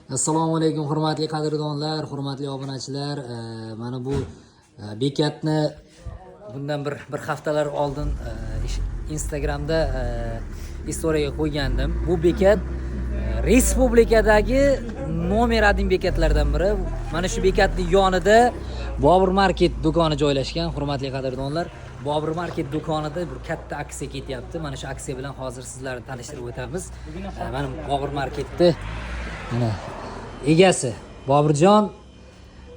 Assalomu alaykum hurmatli qadrdonlar, hurmatli obunachilar. Mana bu bekatni bundan bir haftalar oldin Instagramda istoriyaga qo'ygandim. Bu bekat respublikadagi nomer 1 bekatlardan biri. Mana shu bekatning yonida Bobur Market do'koni joylashgan, hurmatli qadrdonlar. Bobur Market do'konida bir katta aksiya ketyapti. Mana shu aksiya bilan hozir sizlarni tanishtirib o'tamiz. Mana Bobur Marketni mana egasi Boburjon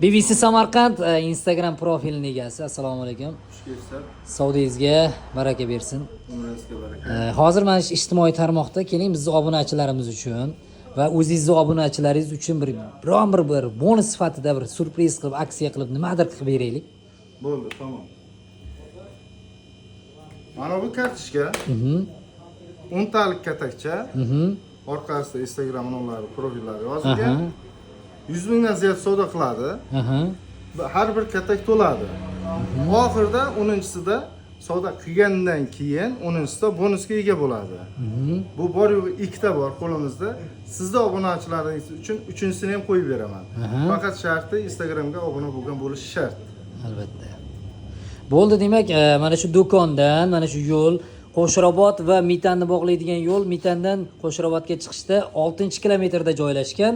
BBC Samarqand Instagram profilining egasi. Assalomu alaykum. Savdingizga baraka bersin. Umringizga baraka. Hozir mana shu ijtimoiy tarmoqda keling bizni obunachilarimiz uchun va o'zingizning obunachilaringiz uchun bir bonus sifatida bir surpriz qilib, aksiya qilib nimadir qilib beraylik. Bo'ldi, tamom. Mana bu kartochka 10 talik katakcha. Orqasida Instagram nomlari, profillari yozilgan. 100 mingdan ziyod savdo qiladi. Har bir katak to'ladi. Oxirida 10-sida savdo qilgandan keyin 10-sida bonusga ega bo'ladi. Bu bor yo'q ikkita bor qo'limizda. Sizning obunachilaringiz uchun 3-sini ham qo'yib beraman. Faqat sharti Instagramga obuna bo'lgan bo'lishi shart. Albatta. Bo'ldi, demak, mana shu do'kondan, mana shu yo'l Qo'shrobod va Mitanni bog'laydigan yo'l, Mitandan Qo'shrobodga chiqishda 6-kilometrda joylashgan.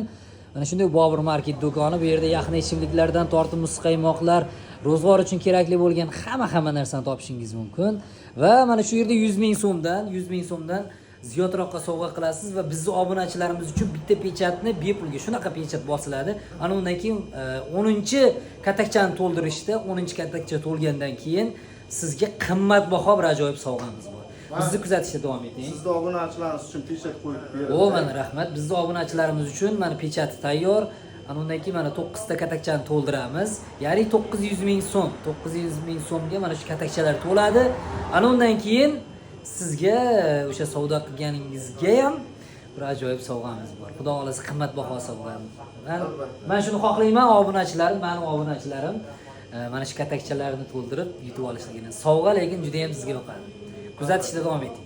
Mana shunday Bobur Market do'koni. Bu yerda yaqin ichimliklardan tortib muzqaymoqlar, ro'zg'or uchun kerakli bo'lgan hamma narsani topishingiz mumkin. Va mana shu yerda 100 ming so'mdan ziyodroqqa sovg'a qilasiz va bizning obunachilarimiz uchun bitta pechatni bepulga shunaqa pechat bosiladi. Ana undan keyin 10-katakchani to'ldirishda, 10-katakcha to'lgandan keyin sizga qimmatbaho bir ajoyib sovg'amiz bor. Bizni kuzatishda davom eting. Sizning obunachilaringiz uchun pechat qo'yib beraman. O, mana rahmat. Bizning obunachilarimiz uchun mana pechati tayyor. Ana undan keyin mana 9 ta katakchani to'ldiramiz. Ya'ni 900 ming so'm. 900 ming so'mga mana shu katakchalar to'ladi. Ana undan keyin sizga o'sha savdo qilganingizga ham bir ajoyib sovg'amiz bor. Xudo xolasa qimmatbaho sovg'amiz. Men shuni xohlayman, obunachilarim, mening obunachilarim mana shu katakchalarni to'ldirib yutib olishligini. Sovg'a lekin juda ham sizga yoqadi. Kuzatishda davom eting.